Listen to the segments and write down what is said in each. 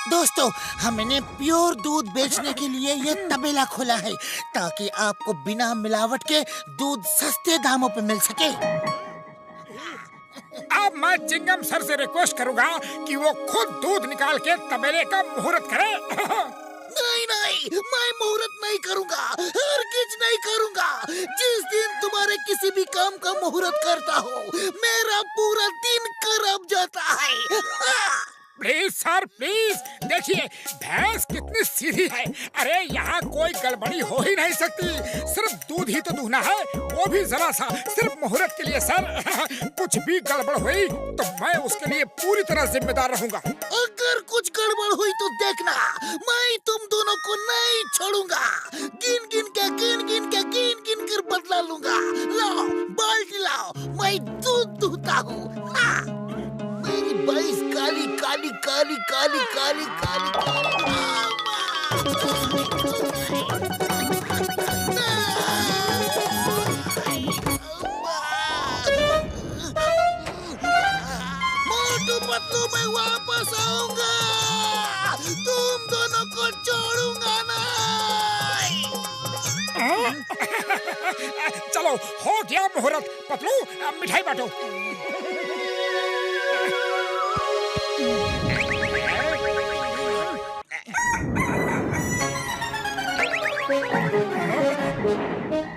दोस्तों, हमने प्योर दूध बेचने के लिए ये तबेला खोला है ताकि आपको बिना मिलावट के दूध सस्ते दामों पे मिल सके। अब मैं चिंगम सर से रिक्वेस्ट करूंगा कि वो खुद दूध निकाल के तबेले का मुहूर्त करे। नहीं नहीं, मैं मुहूर्त नहीं करूंगा, हरगिज नहीं करूंगा। जिस दिन तुम्हारे किसी भी काम का मुहूर्त करता हो, मेरा पूरा दिन खराब जाता है। प्लीज सर प्लीज, देखिए भैंस कितनी सीधी है। अरे यहाँ कोई गड़बड़ी हो ही नहीं सकती, सिर्फ दूध ही तो दूहना है, वो भी जरा सा, सिर्फ मुहूर्त के लिए सर। कुछ भी गड़बड़ हुई तो मैं उसके लिए पूरी तरह जिम्मेदार रहूंगा। अगर कुछ गड़बड़ हुई तो देखना, मैं तुम दोनों को नहीं छोड़ूंगा। गिन गिन कर बदला लूंगा। लाओ बाल्टी लाओ, मैं दूध दूहता हूँ। मेरी भैंस काली काली काली काली काली काली मोटू पतलू, मैं वापस आऊंगा, तुम दोनों को छोड़ूंगा नहीं। चलो हो गया मुहूर्त। पतलू मिठाई बांटो।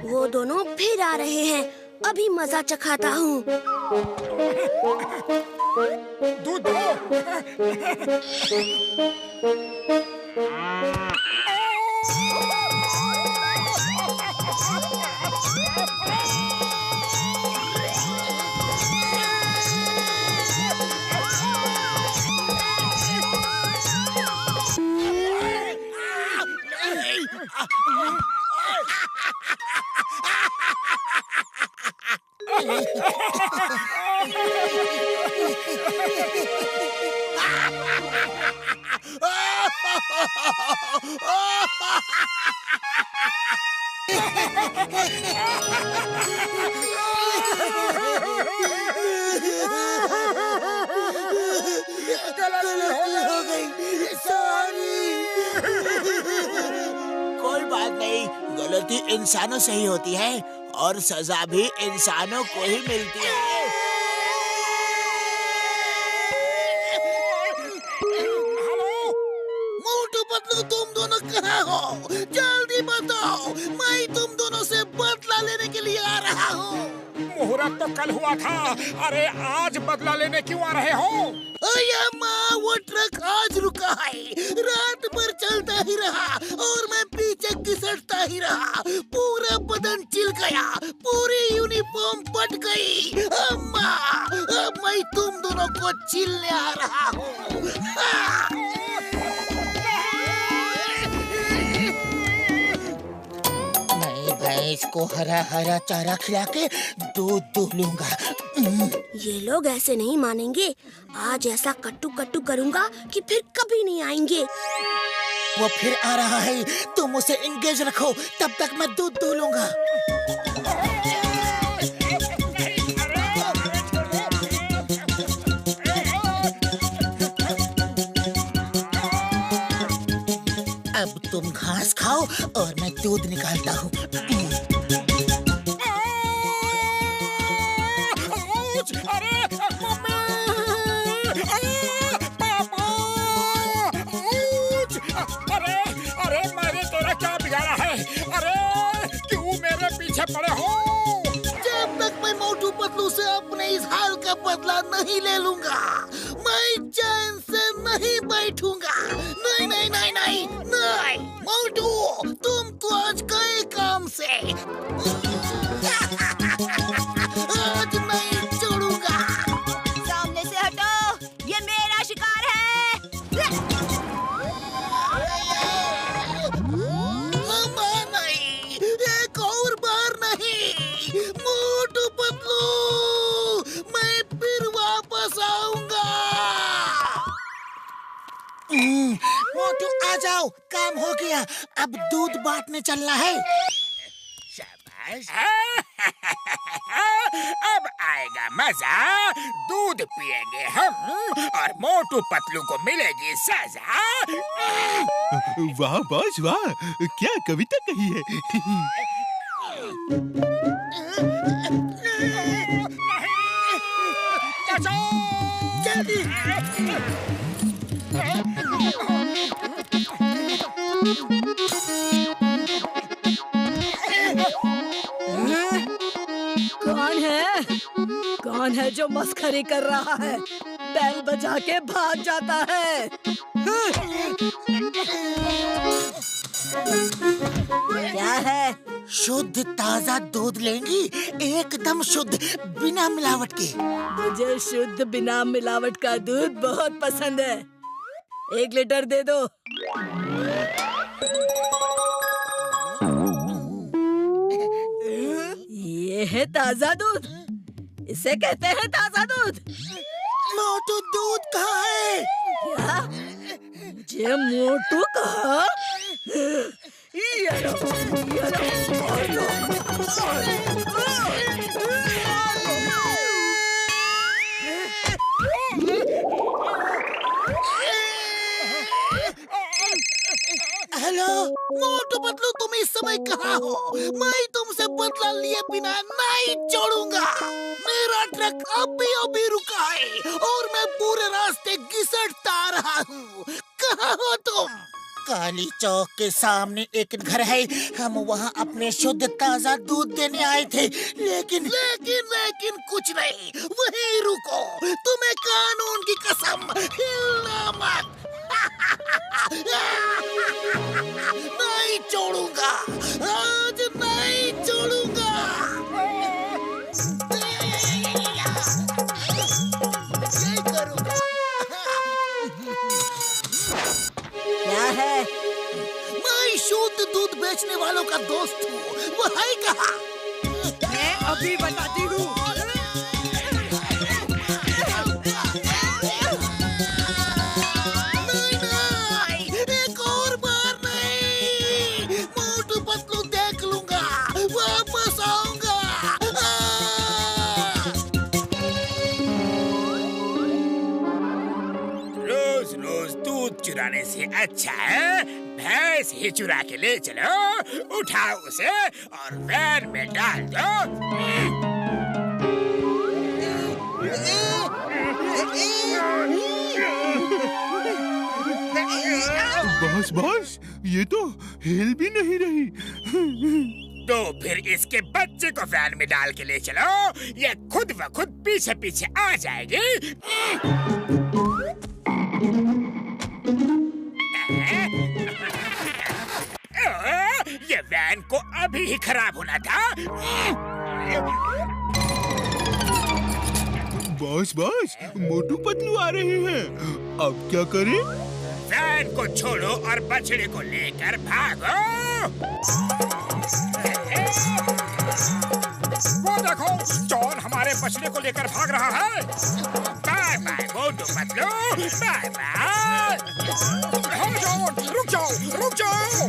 वो दोनों फिर आ रहे हैं, अभी मजा चखाता हूँ। दूध दो। गलती हो गई, सॉरी। कोई बात नहीं, गलती इंसानों से ही होती है और सजा भी इंसानों को ही मिलती है। मोटू पतलू, तुम दोनों कहाँ हो? जल्दी बताओ, मैं तुम दोनों से बदला लेने के लिए आ रहा हूँ। मुहूर्त तो कल हुआ था, अरे आज बदला लेने क्यों आ रहे हो? माँ, वो ट्रक आज रुका है, रात भर चलता ही रहा और मैं पीछे घिसटता ही रहा। पूरा बदन चिल गया, पूरी यूनिफॉर्म फट गई। अम्मा, अब मैं तुम दोनों को चिल्ले आ रहा हूँ। मैं भैंस को हरा हरा चारा खिला के दूध दूह लूंगा। ये लोग ऐसे नहीं मानेंगे, आज ऐसा कट्टू कट्टू करूंगा कि फिर कभी नहीं आएंगे। वो फिर आ रहा है, तुम उसे इंगेज रखो, तब तक मैं दूध दूह लूंगा। अब तुम घास खाओ और मैं दूध निकालता हूँ। पड़े हो? जब तक मैं मोटू पतलू से अपने इस हाल का बदला नहीं ले लूंगा, मैं चैन से नहीं बैठूंगा। नहीं नहीं नहीं नहीं नहीं, मोटू, तुम तो आज गए काम से। आज नहीं छोड़ूंगा। सामने से हटो, ये मेरा शिकार है। मोटू पतलू, मैं फिर वापस आऊंगा। मोटू आ जाओ, काम हो गया, अब दूध बांटने चलना है। शाबाश। अब आएगा मजा, दूध पिएंगे हम और मोटू पतलू को मिलेगी सजा। वाह बॉस वाह, क्या कविता कही है। जल्दी कौन है जो मस्खरी कर रहा है? बैल बजा के भाग जाता है। क्या है? शुद्ध ताजा दूध लेंगी, एकदम शुद्ध, बिना मिलावट के। मुझे शुद्ध बिना मिलावट का दूध बहुत पसंद है। 1 लीटर दे दो। ये है ताजा दूध, इसे कहते हैं ताजा दूध। मोटू दूध कहाँ है? क्या? मुझे मोटू कहा? ये लो, ये लो, हेलो मोटू पतलू, तुम इस समय कहाँ हो? मैं तुमसे बदला लिए बिना नहीं छोड़ूंगा। मेरा ट्रक अभी रुका है और मैं पूरे रास्ते घिसटता आ रहा हूँ। कहाँ हो तुम? काली चौक के सामने एक घर है, हम वहाँ अपने शुद्ध ताजा दूध देने आए थे, लेकिन कुछ नहीं, वहीं रुको। तुम्हें कानून की कसम, हिलना मत। नहीं छोड़ूंगा, आज नहीं छोड़ूंगा। यही करूंगा। क्या है? मैं शुद्ध दूध बेचने वालों का दोस्त हूँ, वो है कहाँ? मैं अभी बताती हूँ। चुराने से अच्छा है भैंस ही चुरा के ले चलो, उठाओ उसे और वैन में डाल दो। बॉस, ये तो हिल भी नहीं रही। तो फिर इसके बच्चे को वैन में डाल के ले चलो, ये खुद ब खुद पीछे पीछे आ जाएगी। ये वैन को अभी ही खराब होना था। बॉस, मोटू पतलू आ रहे हैं, अब क्या करें? वैन को छोड़ो और बछड़े को लेकर भागो। वो देखो, जॉन हमारे बछड़े को लेकर भाग रहा है। Bye bye Motu Patlu, bye bye. John, रुक जाओ।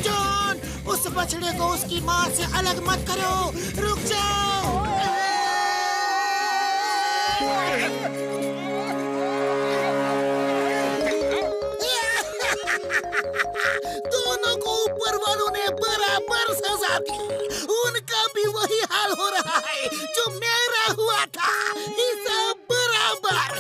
जॉन, उस बछड़े को उसकी माँ से अलग मत करो, रुक जाओ। दोनों को ऊपर वालों ने बराबर सजा दी। उनका भी वही हाल हो रहा है जो मेरा हुआ था, हिसाब बराबर।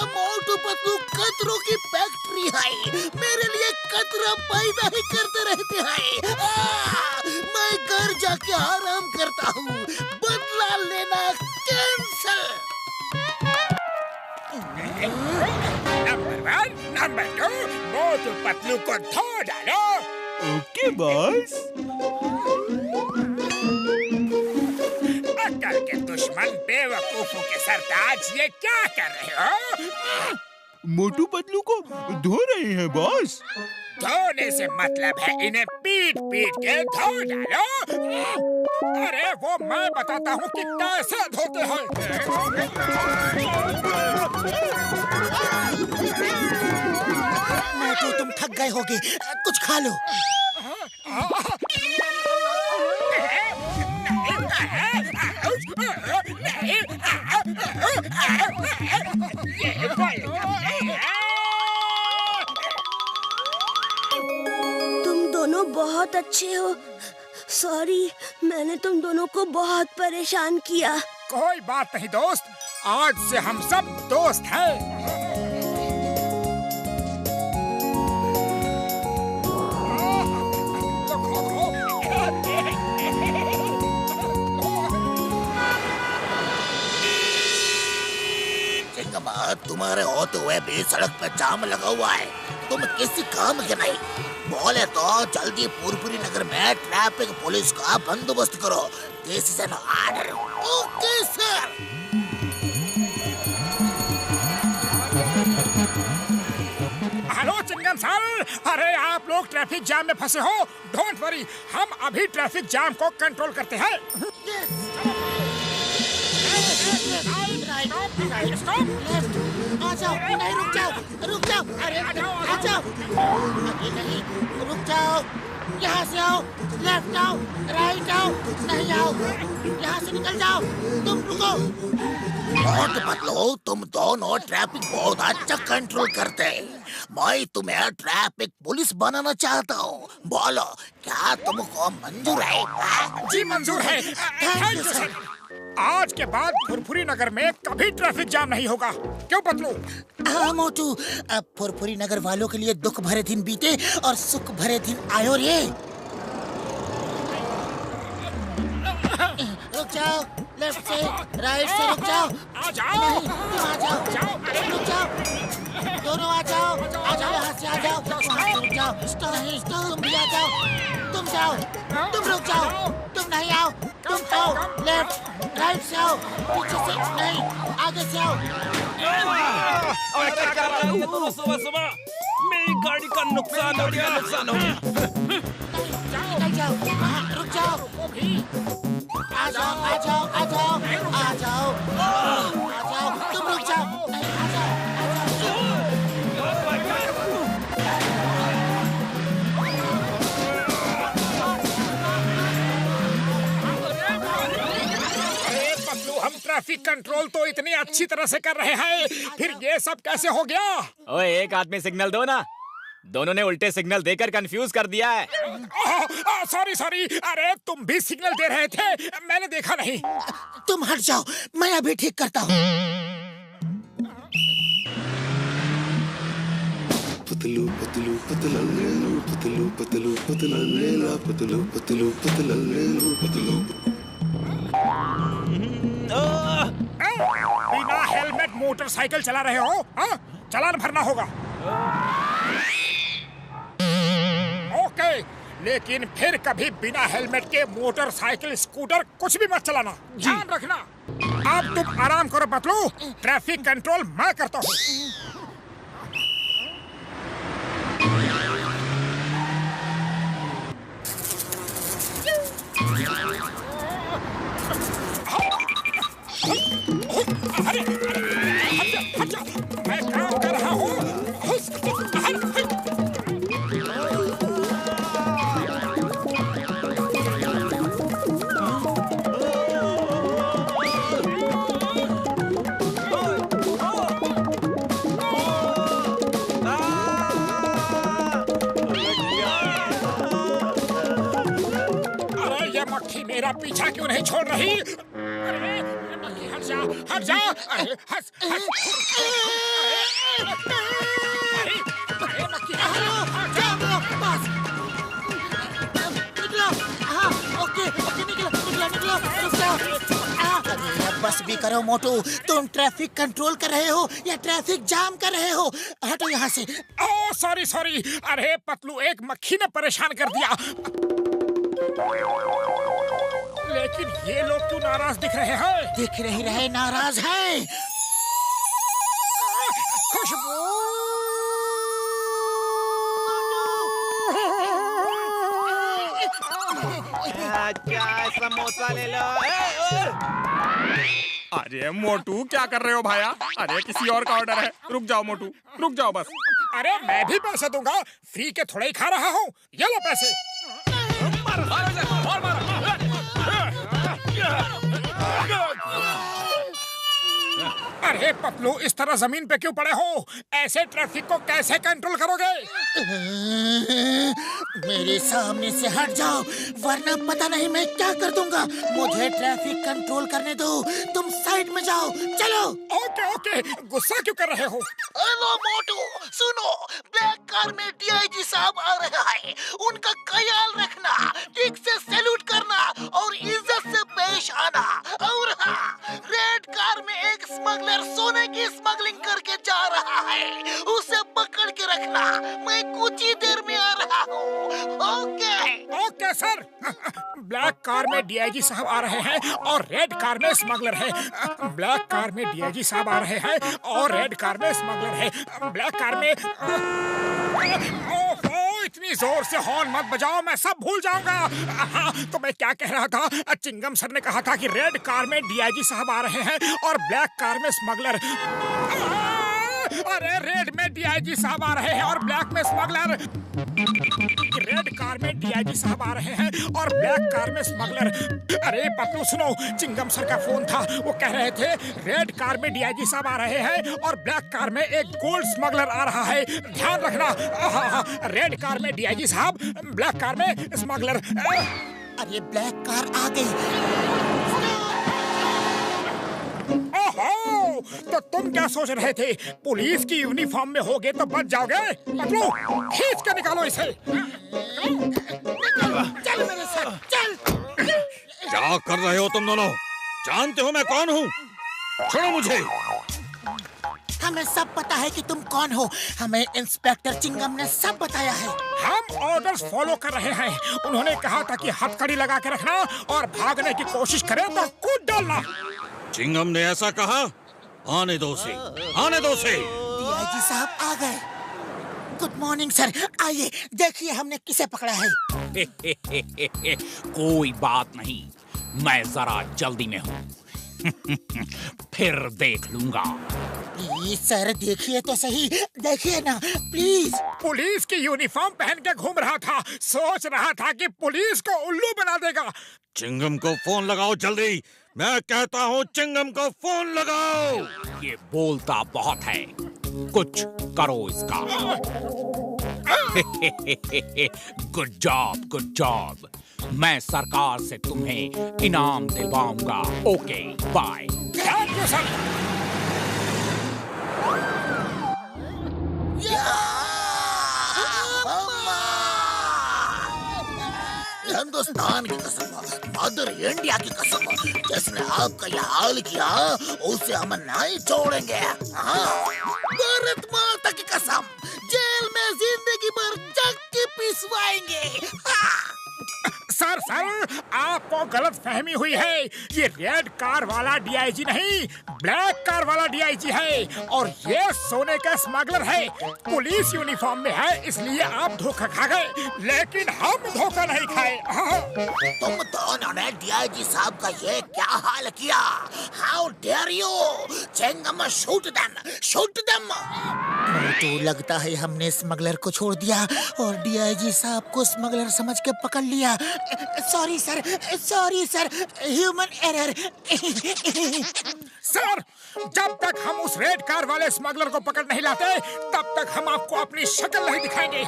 मोटू पतलू कतरों की फैक्ट्री है, मेरे लिए कतरा पैदा ही करते रहते हैं। मैं घर जाके आराम करता हूँ, बदला लेना cancel. Number 1, number 2, Motu Patlu को धो डालो। Okay boss. अक्ल के दुश्मन बेवकूफों के सरताज, ये क्या कर रहे हो? मोटू पतलू को धो रहे हैं बॉस। धोने से मतलब है इन्हें पीट पीट के धो डालो। अरे वो मैं बताता हूँ कि कैसे धोते हैं। मोटू तुम थक गए होगे, कुछ खा लो। तुम दोनों बहुत अच्छे हो। सॉरी, मैंने तुम दोनों को बहुत परेशान किया। कोई बात नहीं दोस्त, आज से हम सब दोस्त हैं। तुम्हारे होते हुए भी सड़क पे जाम लगा हुआ है, तुम किसी काम के नहीं। बोले तो जल्दी पुरपुरी नगर में ट्रैफिक पुलिस का बंदोबस्त करो। This is an order. Okay sir. Hello Chingam sir, अरे आप लोग ट्रैफिक जाम में फंसे हो। डोंट वरी, हम अभी ट्रैफिक जाम को कंट्रोल करते हैं। आ जाओ, नहीं रुक जाओ, रुक जाओ, अरे आ जाओ, अभी नहीं, रुक जाओ, यहाँ से आओ, लेफ्ट आओ, राइट आओ, नहीं आओ, यहाँ से निकल जाओ, तुम रुको। बहुत पतलो, तुम दोनों ट्रैफिक बहुत अच्छा कंट्रोल करते हैं। मैं तुम्हें ट्रैफिक पुलिस बनाना चाहता हूँ। बोलो, क्या तुमको मंजूर है? जी मंजूर है। Thank you sir. आज के बाद फुरफुरी नगर में कभी ट्रैफिक जाम नहीं होगा। क्यों पतलू? हाँ मोटू, अब फुरफुरी नगर वालों के लिए दुख भरे दिन बीते और सुख भरे दिन आयो रे। रुक जाओ, लेफ्ट से राइट से रुक जाओ। आ जाओ। नहीं, तुम आ जाओ, रुक जाओ, दोनों आ जाओ, यहाँ से आ जाओ, वहाँ से रुक जाओ। नहीं, तुम भी आ जाओ, तुम जाओ, तुम रुक जाओ, तुम नहीं आओ, तुम आओ, लेफ्ट राइट से आओ, पीछे से नहीं, आगे से आओ। और क्या कर रहे हो तुम सुबह? मेरी गाड़ी का नुकसान हो गया। निकल जाओ, रुक जाओ, आ जाओ, आ जाओ, आ जाओ, आ जाओ, आ जाओ, तुम रुक जाओ, नहीं, आ जाओ, हम ट्रैफिक कंट्रोल तो इतनी अच्छी तरह से कर रहे हैं, फिर ये सब कैसे हो गया? ओए, एक आदमी सिग्नल दो ना। दोनों ने उल्टे सिग्नल देकर कंफ्यूज कर दिया है। सॉरी सॉरी, अरे तुम भी सिग्नल दे रहे थे, मैंने देखा नहीं। तुम हट जाओ, मैं अभी ठीक करता हूँ। पतलू पतलू पतला लेलू, पतलू पतलू पतला लेला, पतलू पतलू पतला लेलू, पतलू। बिना हेलमेट मोटरसाइकिल चला रहे हो? हाँ? चालान भरना होगा। ओके, लेकिन फिर कभी बिना हेलमेट के मोटरसाइकिल, स्कूटर कुछ भी मत चलाना, ध्यान रखना। अब तुम आराम करो पतलू, ट्रैफिक कंट्रोल मैं करता हूँ। अरे हट जा, मैं काम कर रहा हूँ। अरे ये मक्खी मेरा पीछा क्यों नहीं छोड़ रही? अरे हट जा, हट जा, अरे हट, हट। अरे मक्खी, निकलो, हाँ, ओके, ओके, निकलो, निकलो, निकलो, रुक जाओ। बस भी करो मोटू, तुम ट्रैफिक कंट्रोल कर रहे हो या ट्रैफिक जाम कर रहे हो? हटो यहाँ से। ओह सॉरी सॉरी, अरे पतलू एक मक्खी ने परेशान कर दिया। लेकिन ये लोग क्यों नाराज दिख रहे हैं? दिख नहीं रहे नाराज हैं। खुशबू चाय समोसा ले लो। अरे मोटू क्या कर रहे हो भाया? अरे किसी और का ऑर्डर है, रुक जाओ मोटू, रुक जाओ बस। अरे मैं भी पैसे दूंगा, फ्री के थोड़े ही खा रहा हूँ। ये लो पैसे। अरे पतलू इस तरह जमीन पे क्यों पड़े हो? ऐसे ट्रैफिक को कैसे कंट्रोल करोगे? मेरे सामने से हट जाओ वरना पता नहीं मैं क्या कर दूंगा। मुझे ट्रैफिक कंट्रोल करने दो, तुम साइड में जाओ। चलो। ओके ओके, गुस्सा क्यों कर रहे हो? हेलो मोटू, सुनो, ब्लैक कार में डीआईजी साहब आ रहे हैं। उनका ख्याल रखना, ठीक से सैल्यूट करना और इज्जत से पेश आना। और हाँ, रेड कार में एक स्मगलर सोने की स्मगलिंग करके जा रहा है, उसे पकड़ के रखना। मैं कुछ ही देर में आ रहा हूँ। Okay okay sir. Black car में डीआईजी साहब आ रहे हैं और रेड कार में स्मगलर है। ब्लैक कार में डीआईजी साहब आ रहे हैं और रेड कार में स्मगलर है। ब्लैक कार में ओहो, इतनी जोर से हॉर्न मत बजाओ, मैं सब भूल जाऊंगा। हाँ, तो मैं क्या कह रहा था? चिंगम सर ने कहा था कि रेड कार में डीआईजी साहब आ रहे हैं और ब्लैक कार में स्मगलर। अरे रेड में डीआईजी साहब आ रहे हैं और ब्लैक में स्मगलर। रेड कार में डीआईजी साहब आ रहे हैं और ब्लैक कार में स्मगलर। अरे पतलू सुनो, चिंगम सर का फोन था, वो कह रहे थे रेड कार में डीआईजी साहब आ रहे हैं और ब्लैक कार में एक गोल्ड स्मगलर आ रहा है। ध्यान रखना। रेड कार में डीआईजी साहब, ब्लैक कार में स्मगलर। अरे ब्लैक कार आ गई। ओहो, तो तुम क्या सोच रहे थे? पुलिस की यूनिफॉर्म में होगे तो बच जाओगे? पतलू खींच के निकालो इसे। चल मेरे साथ, चल। क्या कर रहे हो तुम दोनों? जानते हो मैं कौन हूँ? छोड़ो मुझे। हमें सब पता है कि तुम कौन हो। हमें इंस्पेक्टर चिंगम ने सब बताया है। हम ऑर्डर्स फॉलो कर रहे हैं। उन्होंने कहा था कि हथकड़ी लगा के रखना और भागने की कोशिश करे तो कूद डालना। चिंगम ने ऐसा कहा? आने दो से, आने दो से। डीआईजी साहब आ गए। गुड मॉर्निंग सर, आइए देखिए हमने किसे पकड़ा है। कोई बात नहीं, मैं जरा जल्दी में हूँ। फिर देख लूंगा। प्लीज सर देखिए तो सही, देखिए ना प्लीज। पुलिस की यूनिफॉर्म पहन के घूम रहा था, सोच रहा था कि पुलिस को उल्लू बना देगा। चिंगम को फोन लगाओ जल्दी, मैं कहता हूँ चिंगम को फोन लगाओ। ये बोलता बहुत है, कुछ करो इसका। Good job, good job. मैं सरकार से तुम्हें इनाम दिलवाऊंगा। Okay bye. Thank you sir. Hindustan की कसम, मदर इंडिया की कसम, जिसने आपका यह हाल किया उसे हम नहीं छोड़ेंगे। हाँ, भारत माता की कसम, जेल में जिंदगी भर चक्की पिसवाएंगे। हाँ। सर आपको गलत फहमी हुई है। ये रेड कार वाला डीआईजी नहीं, ब्लैक कार वाला डीआईजी है और ये सोने का स्मगलर है। पुलिस यूनिफॉर्म में है इसलिए आप धोखा खा गए, लेकिन हम धोखा नहीं खाए। तुम दोनों ने डीआईजी साहब का ये क्या हाल किया? How dare you? Chingam shoot them, shoot them. तो लगता है हमने स्मगलर को छोड़ दिया और डीआईजी साहब को स्मगलर समझ के पकड़ लिया। Sorry sir, human error. Sir, जब तक हम उस रेड कार वाले स्मगलर को पकड़ नहीं लाते तब तक हम आपको अपनी शक्ल नहीं दिखाएंगे।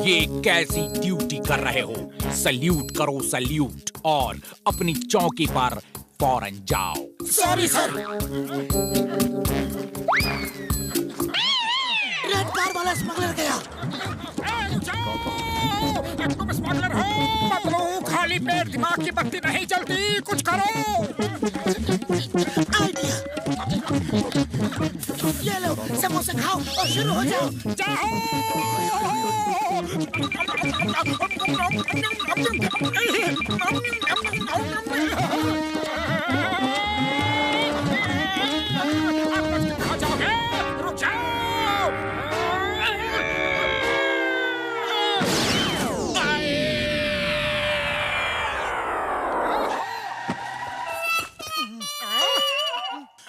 ये कैसी ड्यूटी कर रहे हो? सल्यूट करो सल्यूट और अपनी चौकी पर फौरन जाओ। Sorry sir. रेड कार वाला स्मगलर गया। तुम स्मगलर हो? मतलब खाली पेट दिमाग की बत्ती नहीं चलती, कुछ करो। आइडिया। ये लो समोसे खाओ और शुरू हो जाओ। खा जाओगे? रुक जाओ।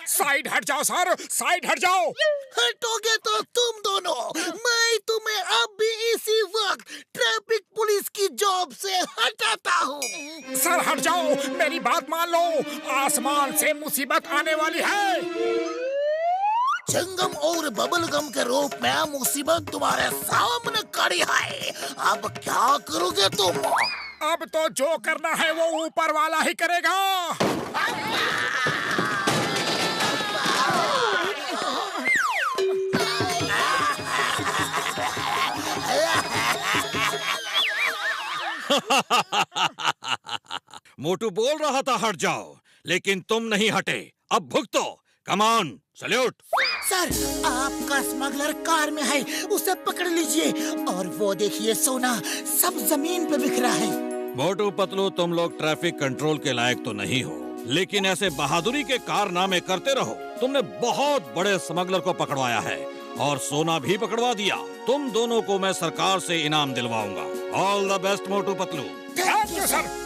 साइड हट जाओ सर, साइड हट जाओ। हटोगे तो तुम दोनों, मैं तुम्हें अब भी इसी वक्त ट्रैफिक पुलिस की जॉब से हटाता हूँ। सर हट जाओ, मेरी बात मान लो, आसमान से मुसीबत आने वाली है। चिंगम और बबल गम के रूप में मुसीबत तुम्हारे सामने खड़ी है। अब क्या करोगे तुम? अब तो जो करना है वो ऊपर वाला ही करेगा। मोटू बोल रहा था हट जाओ, लेकिन तुम नहीं हटे। अब भुगतो। Come on, salute. सर, आपका स्मगलर कार में है, उसे पकड़ लीजिए। और वो देखिए सोना सब जमीन पे बिखरा है। मोटू पतलू, तुम लोग ट्रैफिक कंट्रोल के लायक तो नहीं हो, लेकिन ऐसे बहादुरी के कारनामे करते रहो। तुमने बहुत बड़े स्मगलर को पकड़वाया है और सोना भी पकड़वा दिया। तुम दोनों को मैं सरकार से इनाम दिलवाऊंगा। All the best Motu Patlu. Thank you sir.